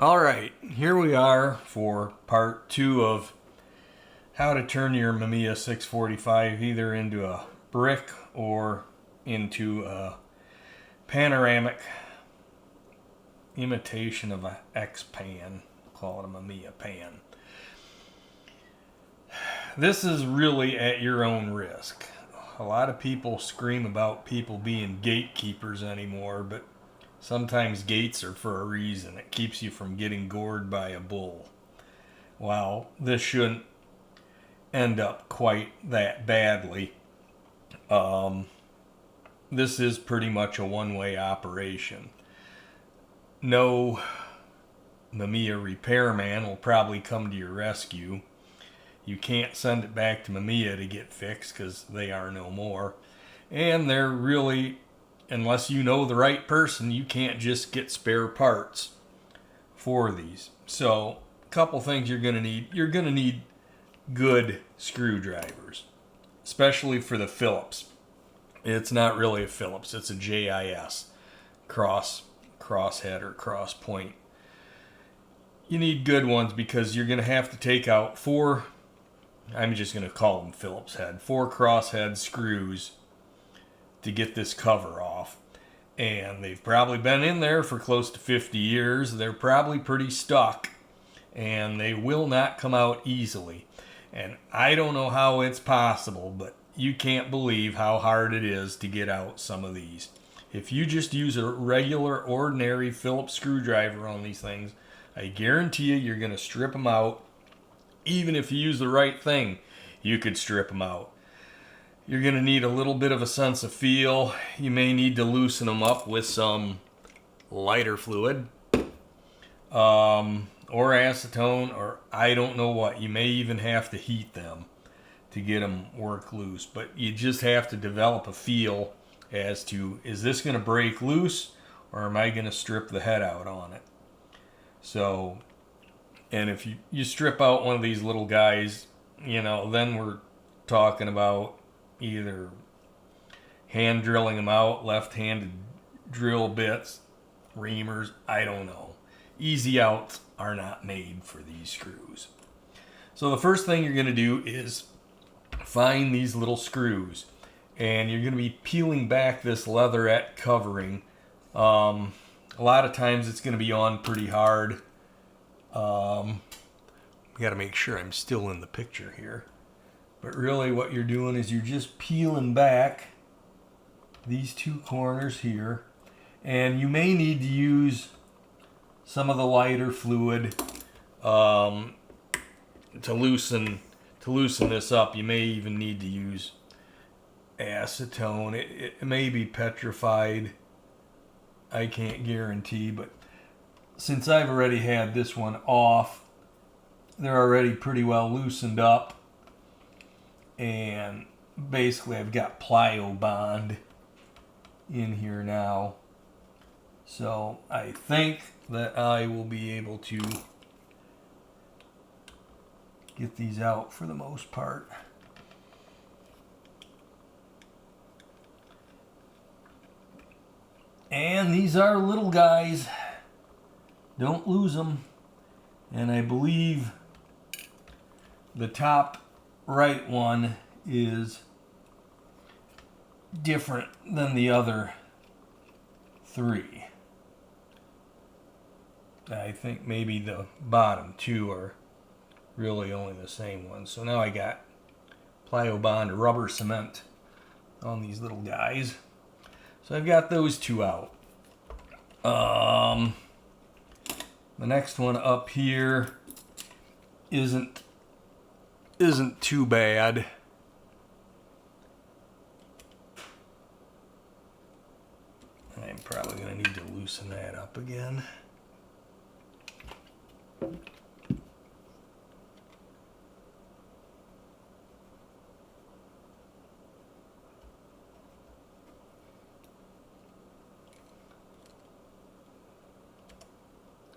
Alright, here we are for part 2 of how to turn your Mamiya 645 either into a brick or into a panoramic imitation of an X-pan. Call it a Mamiya pan. This is really at your own risk. A lot of people scream about people being gatekeepers anymore, but sometimes gates are for a reason. It keeps you from getting gored by a bull. Well, this shouldn't end up quite that badly. This is pretty much a one-way operation. No Mamiya repairman will probably come to your rescue. You can't send it back to Mamiya to get fixed because they are no more. And they're really, unless you know the right person, you can't just get spare parts for these. So, a couple things you're going to need. You're going to need good screwdrivers, especially for the Phillips. It's not really a Phillips, it's a JIS, crosshead or cross point. You need good ones because you're going to have to take out 4, I'm just going to call them Phillips head, 4 crosshead screws to get this cover off. And they've probably been in there for close to 50 years. They're probably pretty stuck. And they will not come out easily. And I don't know how it's possible, but you can't believe how hard it is to get out some of these. If you just use a regular, ordinary Phillips screwdriver on these things, I guarantee you you're going to strip them out. Even if you use the right thing, you could strip them out. You're going to need a little bit of a sense of feel. You may need to loosen them up with some lighter fluid. Or acetone, or I don't know what. You may even have to heat them to get them work loose. But you just have to develop a feel as to, is this going to break loose, or am I going to strip the head out on it? So, and if you strip out one of these little guys, then we're talking about either hand drilling them out, left-handed drill bits, reamers, I don't know. Easy outs are not made for these screws. So the first thing you're going to do is find these little screws. And you're going to be peeling back this leatherette covering. A lot of times it's going to be on pretty hard. We got to make sure I'm still in the picture here. But really what you're doing is you're just peeling back these 2 corners here. And you may need to use some of the lighter fluid to loosen this up. You may even need to use acetone. It may be petrified. I can't guarantee, but since I've already had this one off, they're already pretty well loosened up. And basically I've got plyo bond in here now. So I think that I will be able to get these out for the most part. And these are little guys. Don't lose them. And I believe the top right one is different than the other 3. I think maybe the bottom 2 are really only the same one. So now I got plyo bond rubber cement on these little guys. So I've got those 2 out. The next one up here isn't too bad. I'm probably going to need to loosen that up again.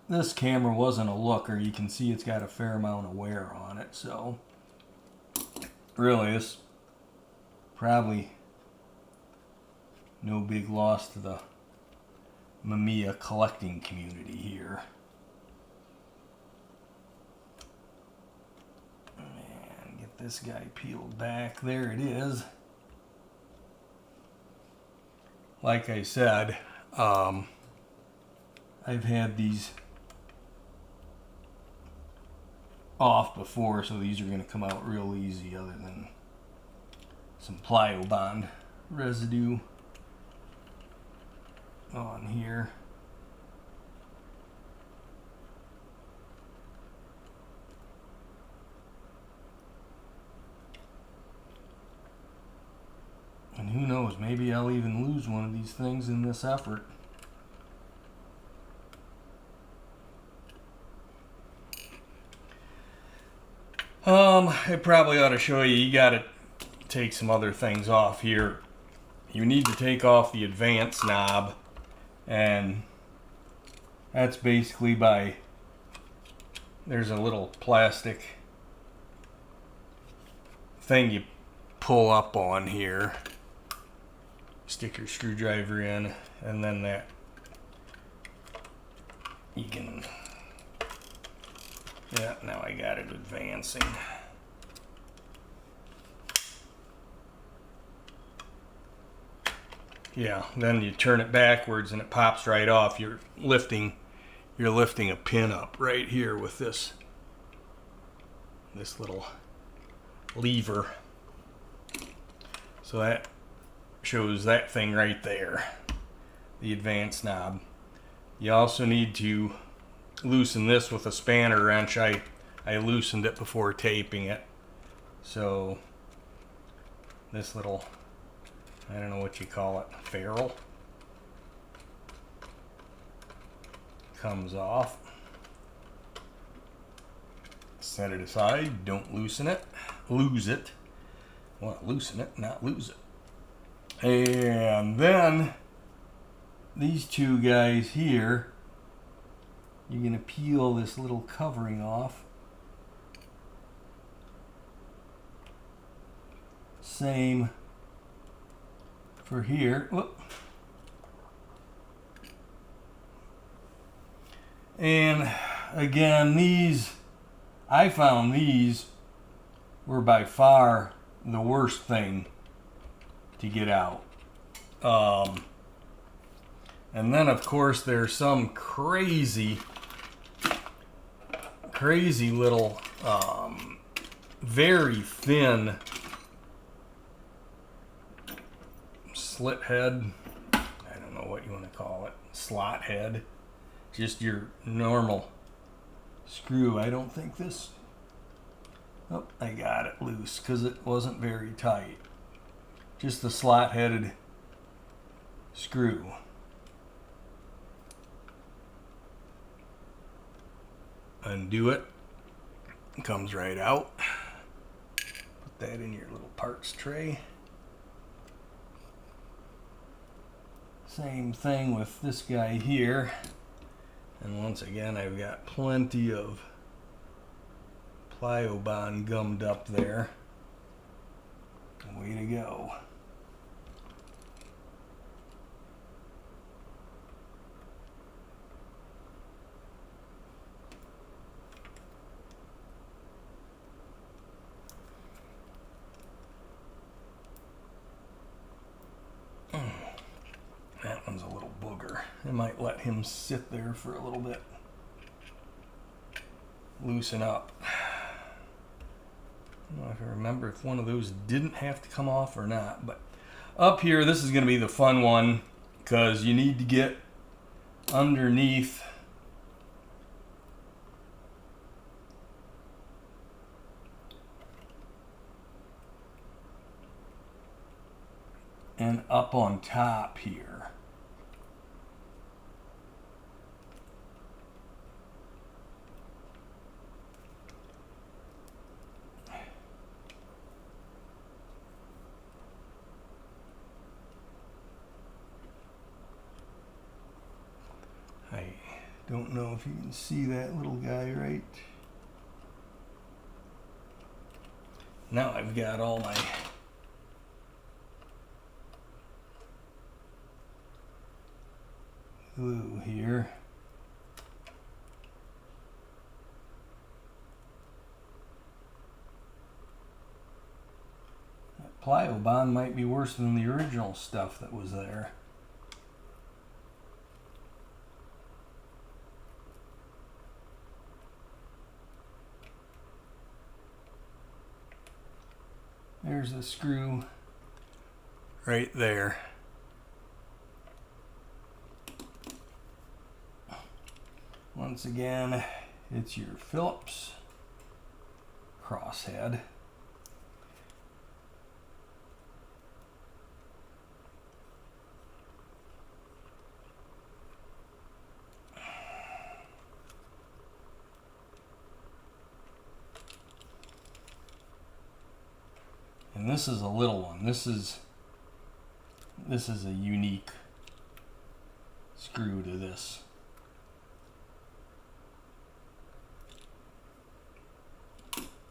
This camera wasn't a looker. You can see it's got a fair amount of wear on it, so really this probably no big loss to the Mamiya collecting community here. this guy peeled back. There it is. Like I said, I've had these off before, so these are going to come out real easy, other than some plyo bond residue on here. And who knows, maybe I'll even lose one of these things in this effort. I probably ought to show you. You got to take some other things off here. You need to take off the advance knob, and that's basically by, there's a little plastic thing you pull up on here. Stick your screwdriver in, and then that you can, yeah, now I got it advancing. Yeah, then you turn it backwards and it pops right off. You're lifting a pin up right here with this little lever. So that shows that thing right there, the advance knob. You also need to loosen this with a spanner wrench. I loosened it before taping it. So this little, I don't know what you call it, ferrule, comes off. Set it aside, don't loosen it, lose it. Well, loosen it, not lose it. And then these two guys here, you're going to peel this little covering off. Same for here. Whoop. And again, these, I found these were by far the worst thing to get out. And then of course there's some crazy little very thin slit head, I don't know what you want to call it, slot head, just your normal screw. I don't think this, oh, I got it loose because it wasn't very tight. Just the slot headed screw. Undo it, comes right out. Put that in your little parts tray. Same thing with this guy here. And once again, I've got plenty of plyo bond gummed up there. Way to go. That one's a little booger. I might let him sit there for a little bit. Loosen up. I don't know if I remember if one of those didn't have to come off or not, but up here, this is going to be the fun one because you need to get underneath and up on top here. I don't know if you can see that little guy right. Now I've got all my glue here. Plyo bond might be worse than the original stuff that was there. There's the screw right there. Once again, it's your Phillips crosshead. And this is a little one. This is a unique screw to this.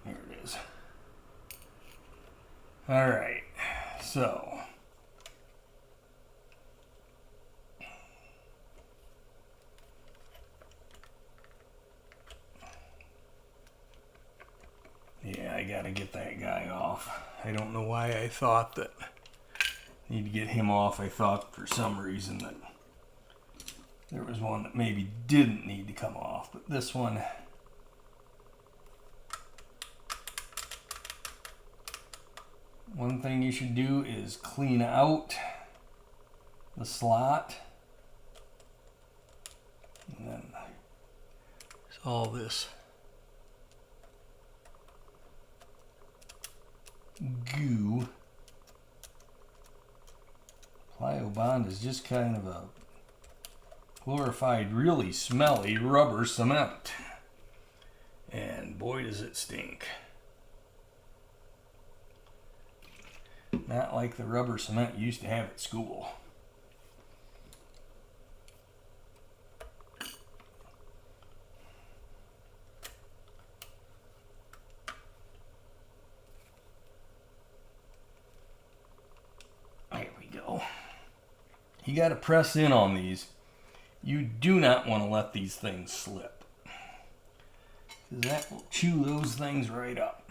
There it is. All right, so yeah, I gotta get that guy off. I don't know why I thought that I need to get him off. I thought for some reason that there was one that maybe didn't need to come off, but this one, one thing you should do is clean out the slot, and then there's all this goo. Plyo bond is just kind of a glorified, really smelly rubber cement, and boy does it stink. Not like the rubber cement you used to have at school. There we go. You got to press in on these. You do not want to let these things slip, because that will chew those things right up.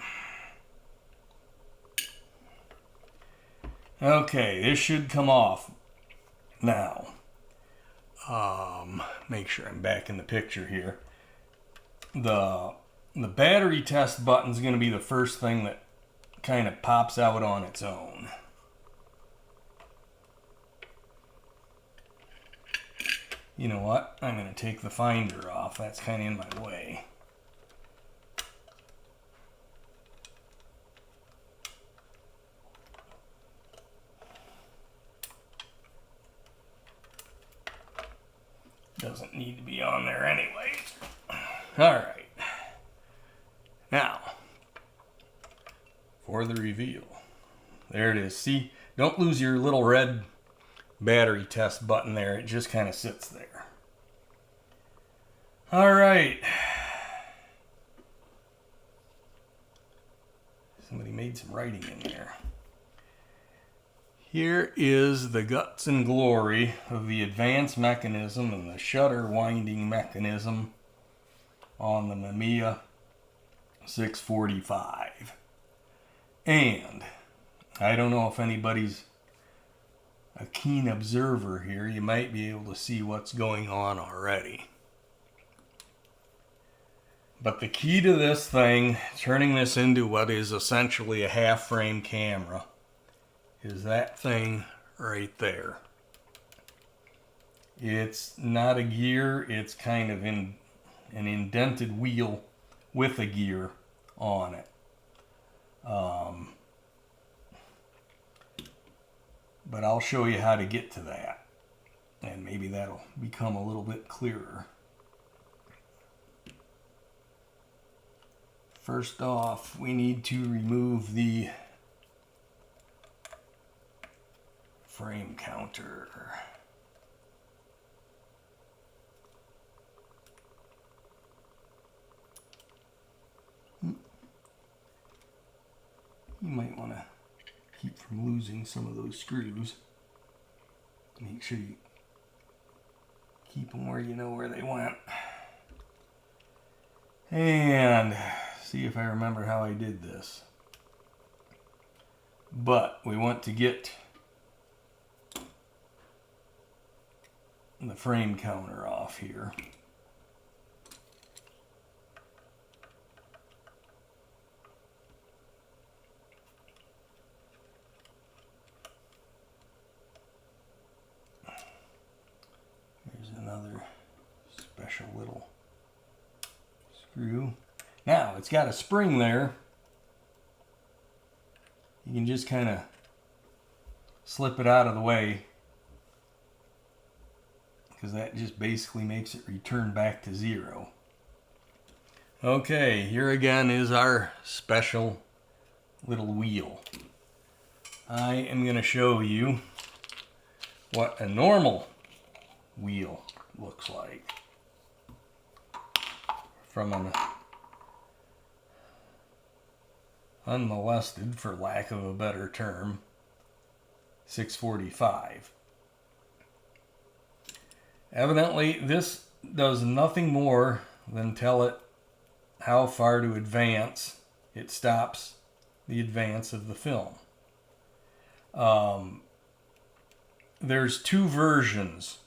Okay, this should come off now. Make sure I'm back in the picture here. The battery test button is going to be the first thing that kind of pops out on its own. You know what? I'm going to take the finder off. That's kind of in my way. Doesn't need to be on there anyway. All right. Now, for the reveal. There it is. See, don't lose your little red battery test button there. It just kind of sits there. All right. Somebody made some writing in there. Here is the guts and glory of the advance mechanism and the shutter winding mechanism on the Mamiya 645. And I don't know if anybody's a keen observer here. You might be able to see what's going on already. But the key to this thing, turning this into what is essentially a half-frame camera, is that thing right there. It's not a gear, it's kind of in an indented wheel with a gear on it. But I'll show you how to get to that, and maybe that'll become a little bit clearer. First off, we need to remove the frame counter. You might want to keep from losing some of those screws. Make sure you keep them where you know where they went. And see if I remember how I did this. But we want to get the frame counter off here. There's another special little screw. Now it's got a spring there. You can just kind of slip it out of the way, because that just basically makes it return back to 0. Okay, here again is our special little wheel. I am going to show you what a normal wheel looks like from an unmolested, for lack of a better term, 645. Evidently, this does nothing more than tell it how far to advance. It stops the advance of the film. There's 2 versions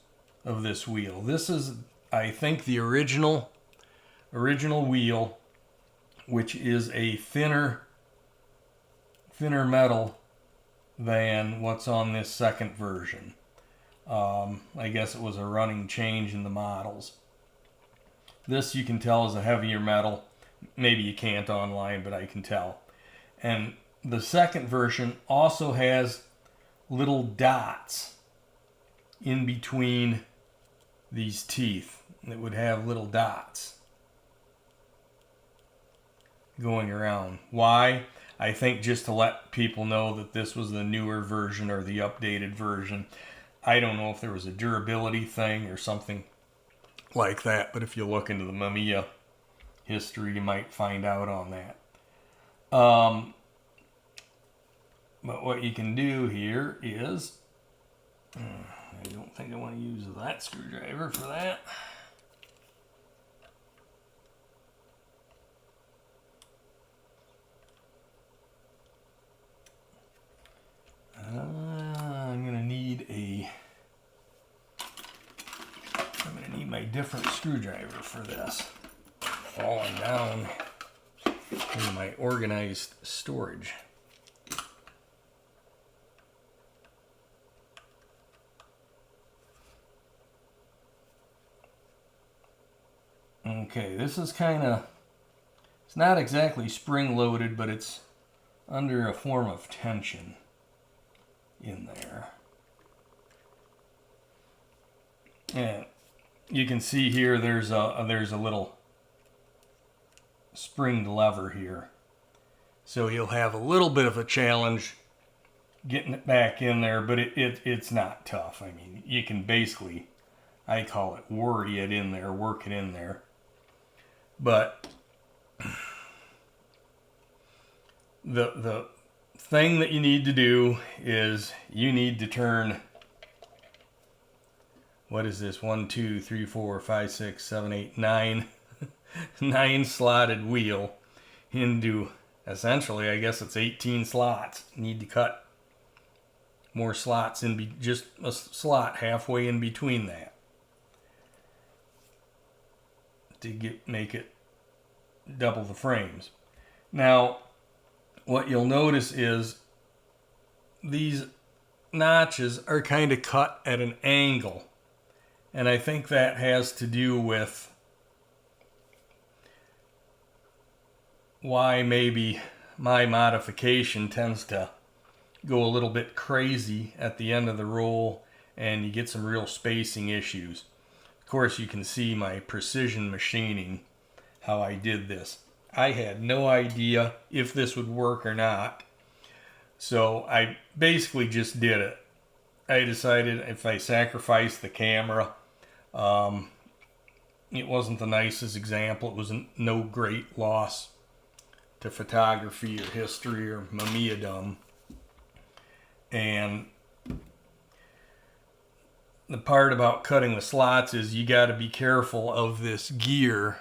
of this wheel. This is, I think, the original wheel, which is a thinner metal than what's on this second version. I guess it was a running change in the models. This you can tell is a heavier metal. Maybe you can't online, but I can tell. And the second version also has little dots in between these teeth. It would have little dots going around. Why? I think just to let people know that this was the newer version or the updated version. I don't know if there was a durability thing or something like that, but if you look into the Mamiya history, you might find out on that. But what you can do here is, I don't think I want to use that screwdriver for that. I'm gonna need my different screwdriver for this. Falling down in my organized storage. Okay, this is kind of, it's not exactly spring loaded, but it's under a form of tension in there. And you can see here there's a little springed lever here. So you'll have a little bit of a challenge getting it back in there, but it's not tough. I mean, you can basically, I call it worry it in there, work it in there. But the thing that you need to do is you need to turn, what is this, 1, 2, 3, 4, 5, 6, 7, 8, 9 9 slotted wheel into, essentially, I guess it's 18 slots. You need to cut more slots in, just a slot halfway in between that to make it double the frames. Now, what you'll notice is these notches are kind of cut at an angle, and I think that has to do with why maybe my modification tends to go a little bit crazy at the end of the roll, and you get some real spacing issues. Of course, you can see my precision machining, how I did this. I had no idea if this would work or not, so I basically just did it. I decided if I sacrificed the camera, it wasn't the nicest example. It was no great loss to photography or history or Mamiya-dom. And the part about cutting the slots is you got to be careful of this gear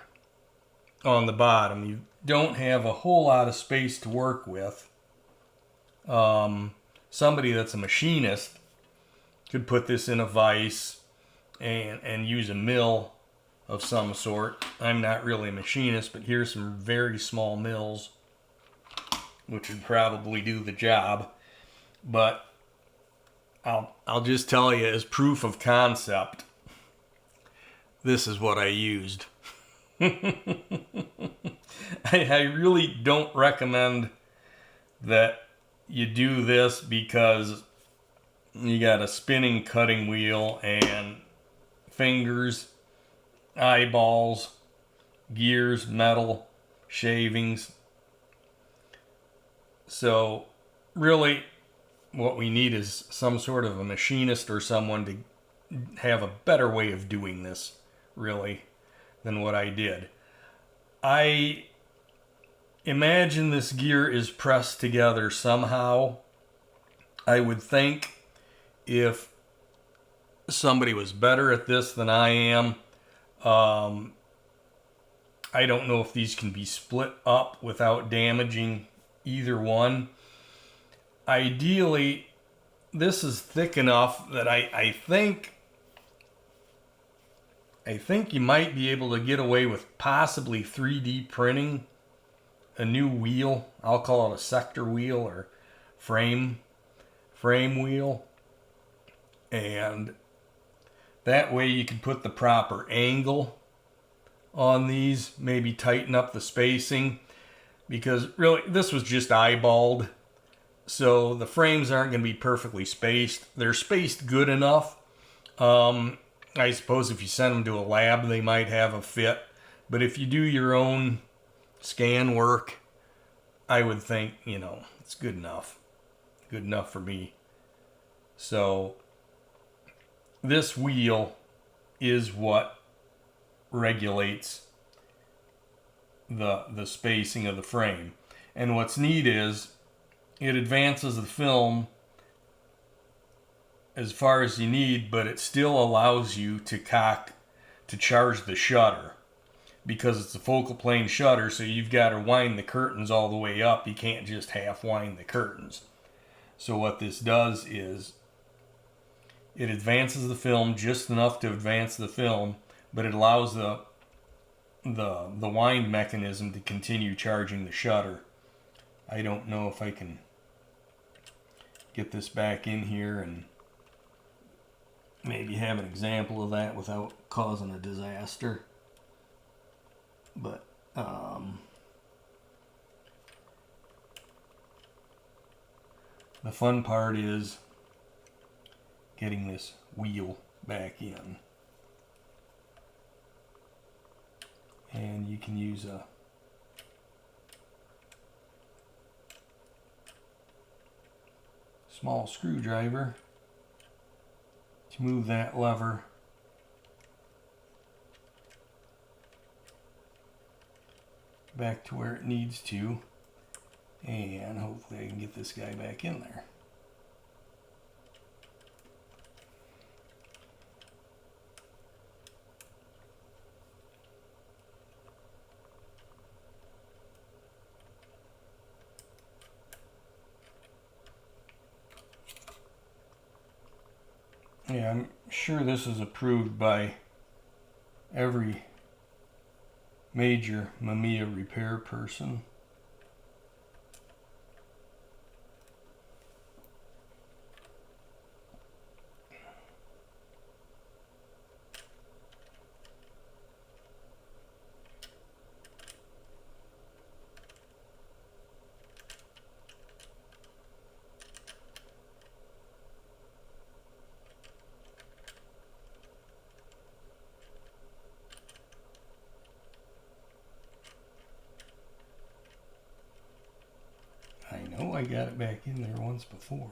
on the bottom. You don't have a whole lot of space to work with. Somebody that's a machinist could put this in a vise and use a mill of some sort. I'm not really a machinist, but here's some very small mills which would probably do the job. But I'll just tell you, as proof of concept, this is what I used. I really don't recommend that you do this because you got a spinning cutting wheel and fingers, eyeballs, gears, metal, shavings. So really what we need is some sort of a machinist or someone to have a better way of doing this, really, than what I did. I imagine this gear is pressed together somehow. I would think if somebody was better at this than I am, I don't know if these can be split up without damaging either one. Ideally, this is thick enough that I think you might be able to get away with possibly 3D printing a new wheel. I'll call it a sector wheel or frame wheel. And that way you can put the proper angle on these, maybe tighten up the spacing, because really this was just eyeballed. So the frames aren't going to be perfectly spaced. They're spaced good enough. I suppose if you send them to a lab, they might have a fit. But if you do your own scan work, I would think, it's good enough. Good enough for me. So this wheel is what regulates the spacing of the frame. And what's neat is it advances the film as far as you need, but it still allows you to charge the shutter, because it's a focal plane shutter, so you've got to wind the curtains all the way up. You can't just half wind the curtains. So what this does is it advances the film just enough to advance the film, but it allows the wind mechanism to continue charging the shutter. I don't know if I can get this back in here and maybe have an example of that without causing a disaster. But the fun part is getting this wheel back in. And you can use a small screwdriver to move that lever back to where it needs to, and hopefully I can get this guy back in there. Yeah, I'm sure this is approved by every major Mamiya repair person. I know I got it back in there once before.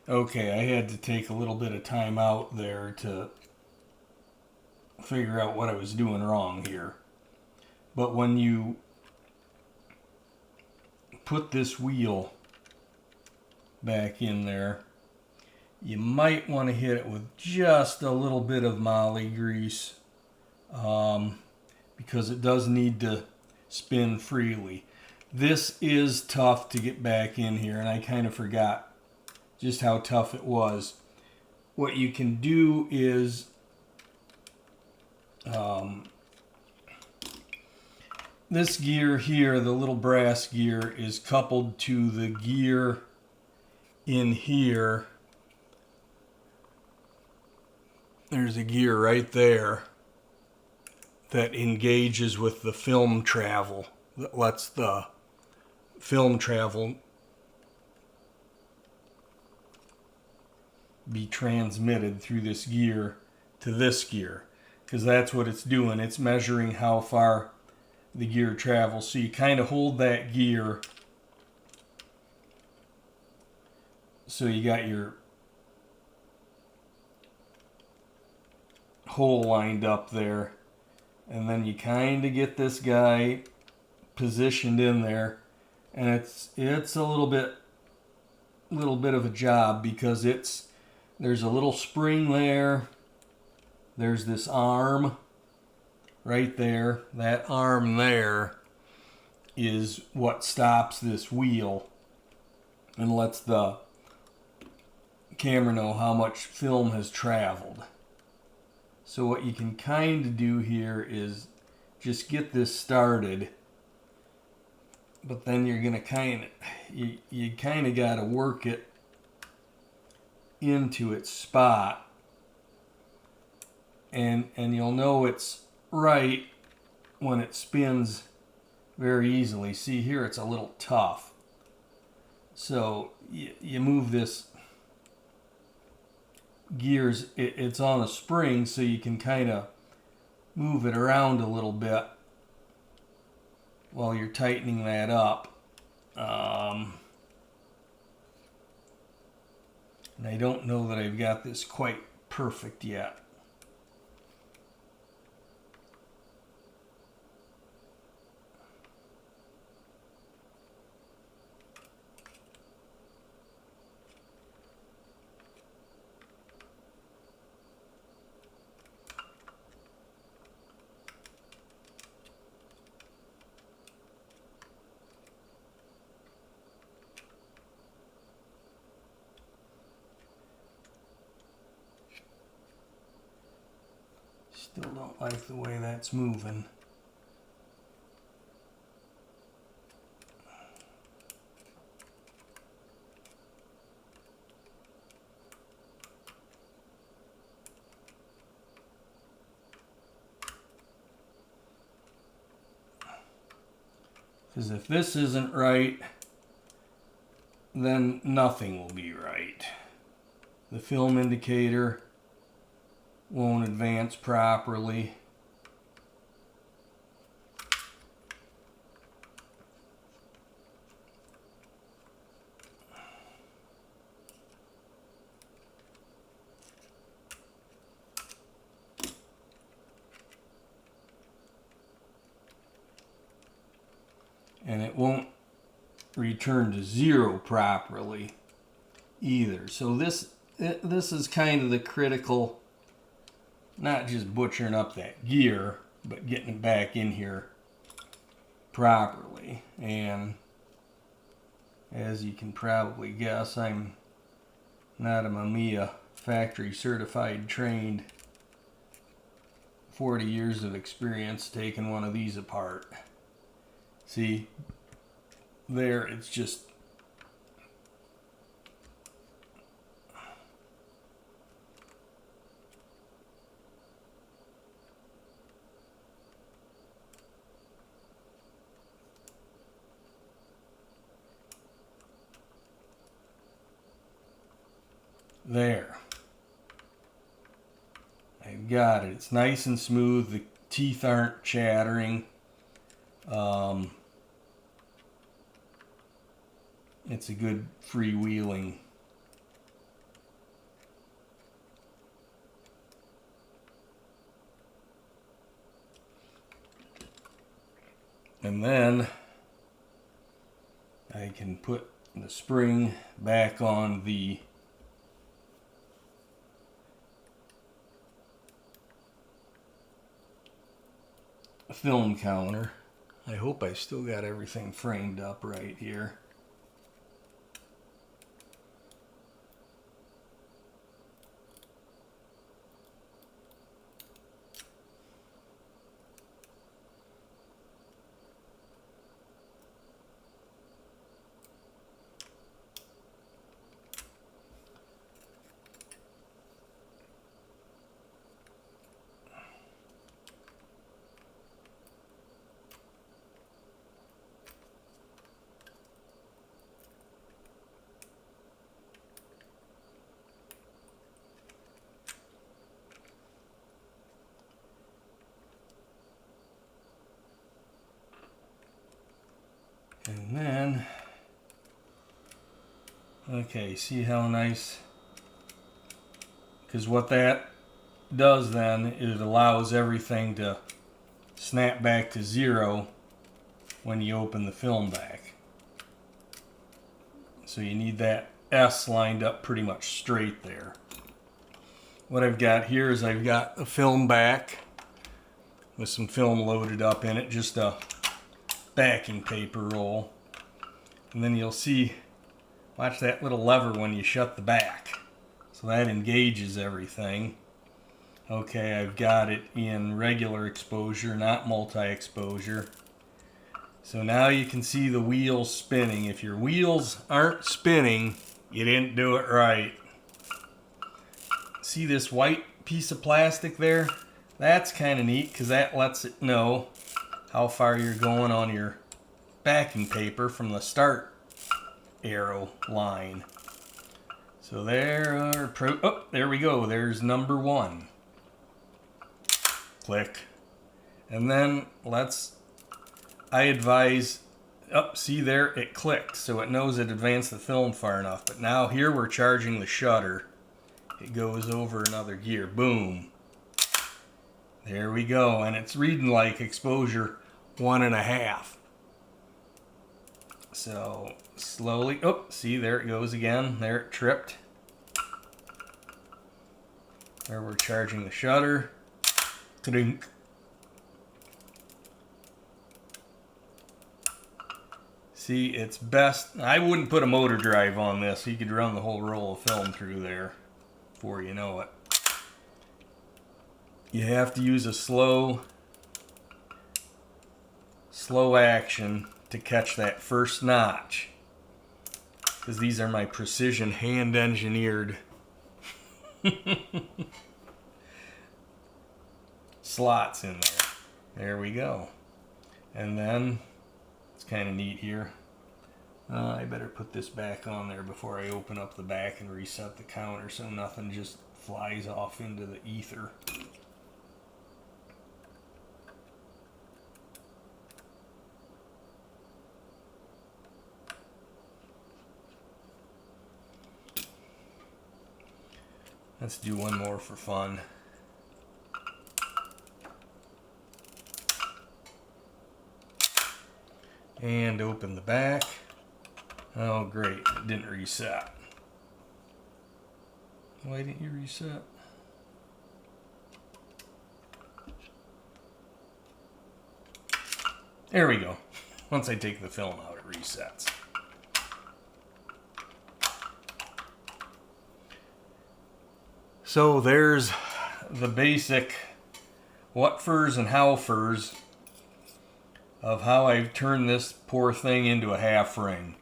Okay, I had to take a little bit of time out there to figure out what I was doing wrong here. But when you put this wheel back in there, you might want to hit it with just a little bit of moly grease, because it does need to spin freely. This is tough to get back in here, and I kind of forgot just how tough it was. What you can do is this gear here, the little brass gear, is coupled to the gear in here. There's a gear right there that engages with the film travel, that lets the film travel be transmitted through this gear to this gear, because that's what it's doing. It's measuring how far the gear travels. So you kind of hold that gear so you got your hole lined up there, and then you kind of get this guy positioned in there, and it's a little bit of a job, because there's a little spring there, there's this arm right there. That arm there is what stops this wheel and lets the camera know how much film has traveled. So what you can kind of do here is just get this started, but then you're going to you kind of got to work it into its spot, and you'll know it's right when it spins very easily. See here, it's a little tough. So you move this gears, it's on a spring, so you can kind of move it around a little bit while you're tightening that up. And I don't know that I've got this quite perfect yet. Still don't like the way that's moving. Because if this isn't right, then nothing will be right. The film indicator won't advance properly. And it won't return to zero properly either. So this is kind of the critical, not just butchering up that gear, but getting it back in here properly. And as you can probably guess, I'm not a Mamiya factory certified trained. 40 years of experience taking one of these apart. See, there it's just there. I've got it. It's nice and smooth. The teeth aren't chattering. It's a good freewheeling And then I can put the spring back on the film counter. I hope I still got everything framed up right here. And then, okay, see how nice, because what that does then is it allows everything to snap back to zero when you open the film back. So you need that S lined up pretty much straight there. What I've got here is I've got a film back with some film loaded up in it, just a backing paper roll. And then you'll see, watch that little lever when you shut the back. So that engages everything. Okay, I've got it in regular exposure, not multi-exposure. So now you can see the wheels spinning. If your wheels aren't spinning, you didn't do it right. See this white piece of plastic there? That's kind of neat because that lets it know how far you're going on your backing paper from the start arrow line. So there we go. There's number 1. Click. And then I advise, see there, it clicks. So it knows it advanced the film far enough. But now here we're charging the shutter. It goes over another gear. Boom. There we go. And it's reading like exposure 1.5. So slowly, see there it goes again. There it tripped. There we're charging the shutter. Ka-dink. See, it's best, I wouldn't put a motor drive on this. You could run the whole roll of film through there before you know it. You have to use a slow action to catch that first notch, because these are my precision hand engineered slots in there. There we go. And then it's kind of neat here. I better put this back on there before I open up the back and reset the counter so nothing just flies off into the ether. Let's do one more for fun. And open the back. Oh great, it didn't reset. Why didn't you reset? There we go. Once I take the film out, it resets. So there's the basic what-fers and how-fers of how I've turned this poor thing into a half ring.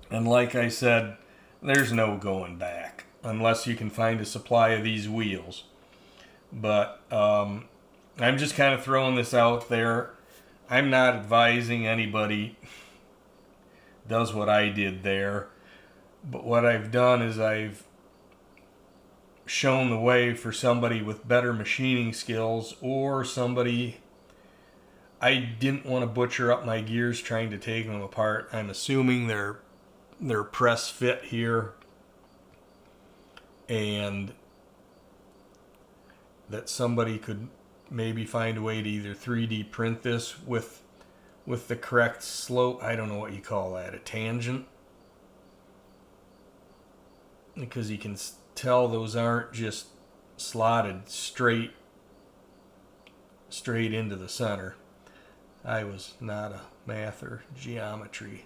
And like I said, there's no going back unless you can find a supply of these wheels. But I'm just kind of throwing this out there. I'm not advising anybody does what I did there. But what I've done is I've shown the way for somebody with better machining skills, or somebody, I didn't want to butcher up my gears trying to take them apart. I'm assuming they're press fit here, and that somebody could maybe find a way to either 3D print this with with the correct slope. I don't know what you call that, a tangent. Because you can tell those aren't just slotted straight into the center. I was not a math or geometry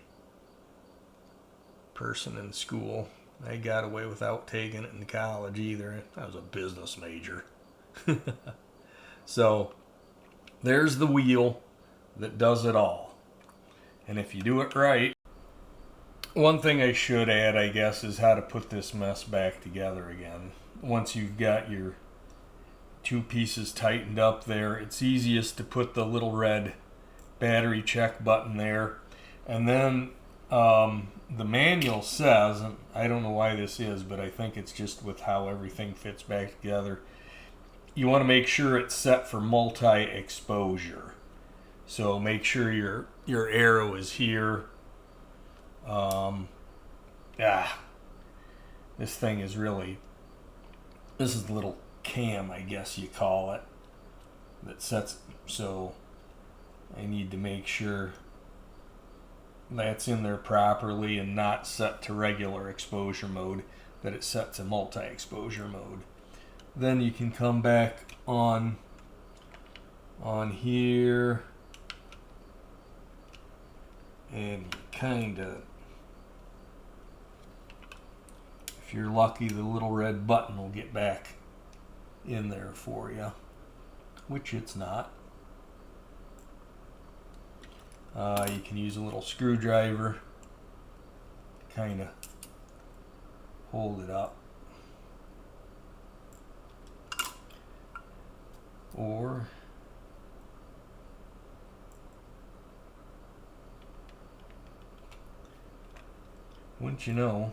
person in school. I got away without taking it in college either. I was a business major. So there's the wheel that does it all. And if you do it right, one thing I should add, I guess, is how to put this mess back together again. Once you've got your two pieces tightened up there, it's easiest to put the little red battery check button there. And then the manual says, and I don't know why this is, but I think it's just with how everything fits back together, you want to make sure it's set for multi-exposure. So make sure your arrow is here. This thing is really, this is the little cam, I guess you call it, that sets, so I need to make sure that's in there properly and not set to regular exposure mode, that it's set to multi-exposure mode. Then you can come back on here and kind of, if you're lucky, the little red button will get back in there for you, which it's not. You can use a little screwdriver, kind of hold it up, or wouldn't you know,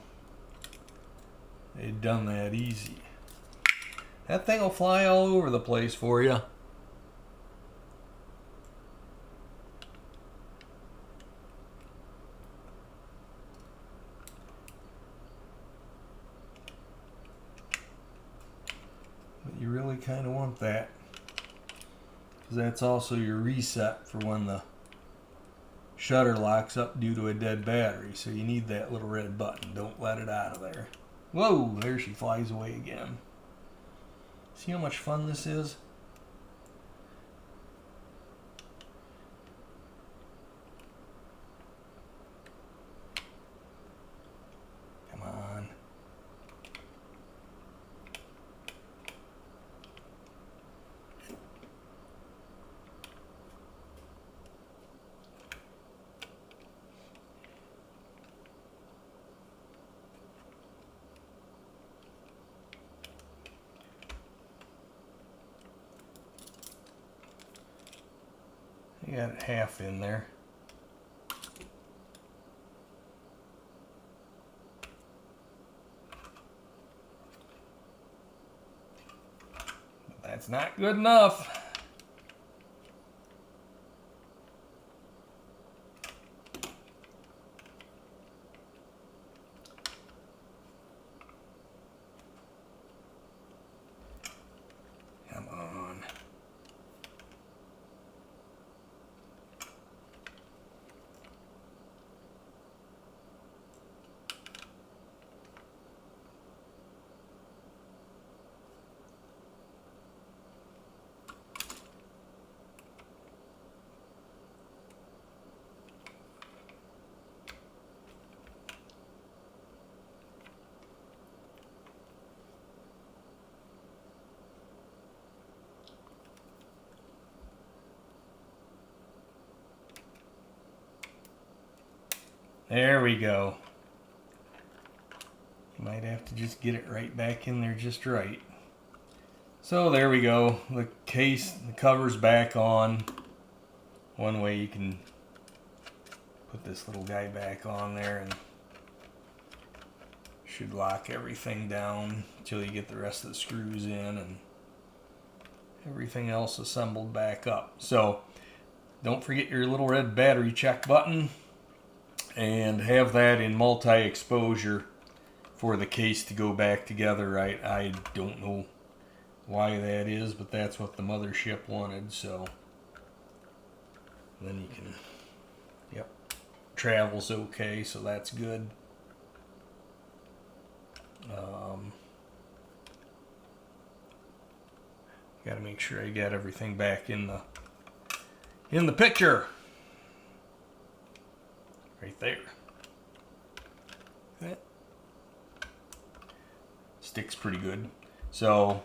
they'd done that easy. That thing will fly all over the place for you. But you really kind of want that, because that's also your reset for when the shutter locks up due to a dead battery. So you need that little red button. Don't let it out of there. Whoa, there she flies away again. See how much fun this is? Come on. You got it half in there. But that's not good enough. Come on. There we go. Might have to just get it right back in there just right. So there we go. The case, the cover's back on. One way you can put this little guy back on there and should lock everything down until you get the rest of the screws in and everything else assembled back up. So don't forget your little red battery check button, and have that in multi-exposure for the case to go back together right. I don't know why that is, but that's what the mothership wanted. So then you can travels okay, so that's good. Got to make sure I get everything back in the picture. Right there. Okay. Sticks pretty good. So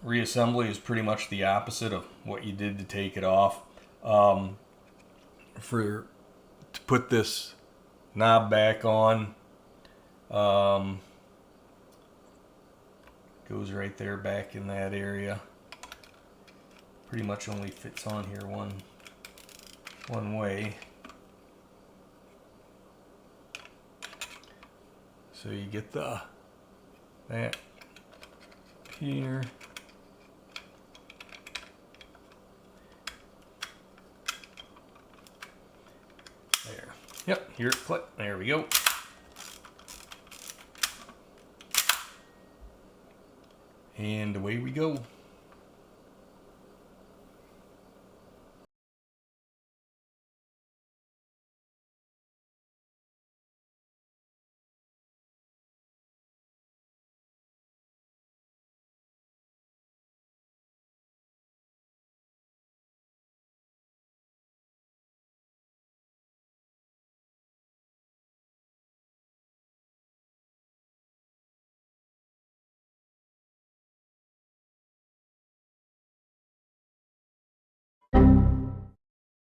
reassembly is pretty much the opposite of what you did to take it off. To put this knob back on, goes right there back in that area. Pretty much only fits on here one way. So you get that here. There. Yep, here it clicked. There we go. And away we go.